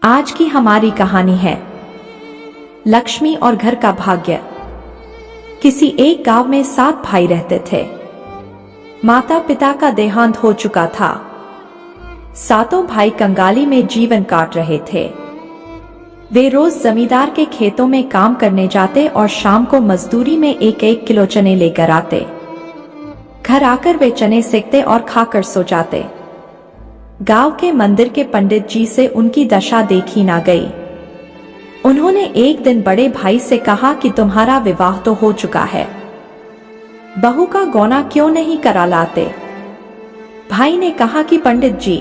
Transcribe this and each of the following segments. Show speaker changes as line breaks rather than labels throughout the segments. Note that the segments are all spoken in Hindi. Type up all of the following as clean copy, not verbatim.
आज की हमारी कहानी है लक्ष्मी और घर का भाग्य। किसी एक गांव में 7 भाई रहते थे। माता पिता का देहांत हो चुका था। 7 भाई कंगाली में जीवन काट रहे थे। वे रोज जमींदार के खेतों में काम करने जाते और शाम को मजदूरी में 1-1 किलो चने लेकर आते। घर आकर वे चने सेकते और खाकर सो जाते। गांव के मंदिर के पंडित जी से उनकी दशा देखी ना गई। उन्होंने एक दिन बड़े भाई से कहा कि तुम्हारा विवाह तो हो चुका है, बहू का गौना क्यों नहीं करा लाते। भाई ने कहा कि पंडित जी,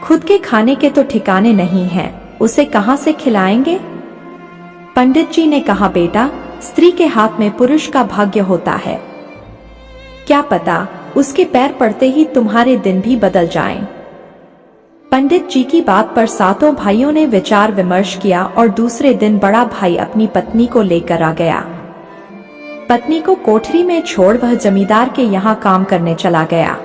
खुद के खाने के तो ठिकाने नहीं हैं, उसे कहां से खिलाएंगे। पंडित जी ने कहा, बेटा, स्त्री के हाथ में पुरुष का भाग्य होता है, क्या पता उसके पैर पड़ते ही तुम्हारे दिन भी बदल जाएं। पंडित जी की बात पर 7 भाइयों ने विचार विमर्श किया और दूसरे दिन बड़ा भाई अपनी पत्नी को लेकर आ गया। पत्नी को कोठरी में छोड़ वह जमींदार के यहाँ काम करने चला गया।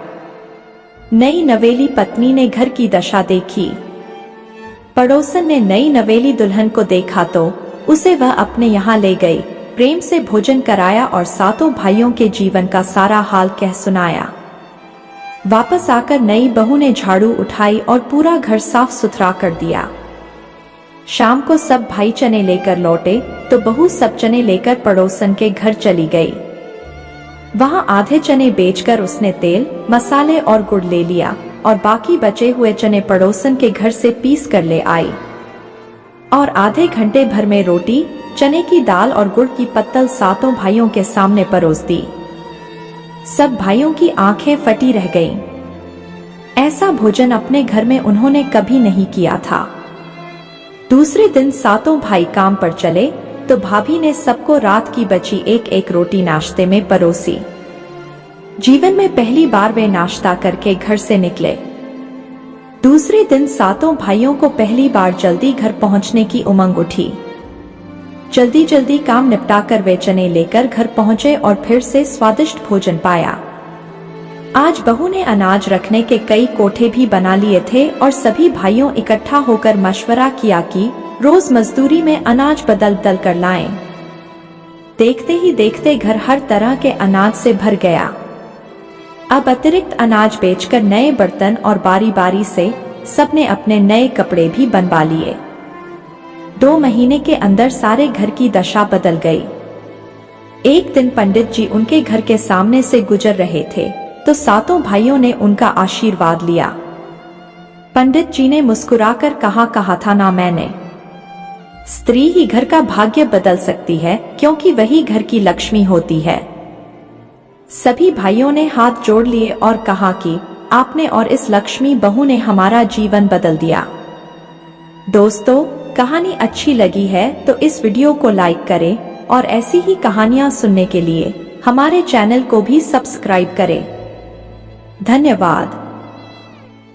नई नवेली पत्नी ने घर की दशा देखी। पड़ोसन ने नई नवेली दुल्हन को देखा तो उसे वह अपने यहाँ ले गई, प्रेम से भोजन कराया और 7 भाइयों के जीवन का सारा हाल कह सुनाया। वापस आकर नई बहू ने झाड़ू उठाई और पूरा घर साफ सुथरा कर दिया। शाम को सब भाई चने लेकर लौटे तो बहू सब चने लेकर पड़ोसन के घर चली गई। वहां आधे चने बेचकर उसने तेल, मसाले और गुड़ ले लिया और बाकी बचे हुए चने पड़ोसन के घर से पीस कर ले आई और आधे घंटे भर में रोटी, चने की दाल और गुड़ की पत्तल 7 भाइयों के सामने परोस दी। सब भाइयों की आंखें फटी रह गईं। ऐसा भोजन अपने घर में उन्होंने कभी नहीं किया था। दूसरे दिन 7 भाई काम पर चले तो भाभी ने सबको रात की बची 1-1 रोटी नाश्ते में परोसी। जीवन में पहली बार वे नाश्ता करके घर से निकले। दूसरे दिन 7 भाइयों को पहली बार जल्दी घर पहुंचने की उमंग उठी। जल्दी जल्दी काम निपटाकर वे चने लेकर घर पहुंचे और फिर से स्वादिष्ट भोजन पाया। आज बहू ने अनाज रखने के कई कोठे भी बना लिए थे और सभी भाइयों इकट्ठा होकर मशवरा किया कि रोज मजदूरी में अनाज बदल बदल कर लाएं। देखते ही देखते घर हर तरह के अनाज से भर गया। अब अतिरिक्त अनाज बेचकर नए बर्तन और बारी बारी से सबने अपने नए कपड़े भी बनवा लिए। 2 महीने के अंदर सारे घर की दशा बदल गई। एक दिन पंडित जी उनके घर के सामने से गुजर रहे थे तो 7 भाइयों ने उनका आशीर्वाद लिया। पंडित जी ने मुस्कुराकर कहा था ना मैंने, स्त्री ही घर का भाग्य बदल सकती है क्योंकि वही घर की लक्ष्मी होती है। सभी भाइयों ने हाथ जोड़ लिए और कहा कि आपने और इस लक्ष्मी बहू ने हमारा जीवन बदल दिया। दोस्तों, कहानी अच्छी लगी है तो इस वीडियो को लाइक करें और ऐसी ही कहानियां सुनने के लिए हमारे चैनल को भी सब्सक्राइब करें। धन्यवाद।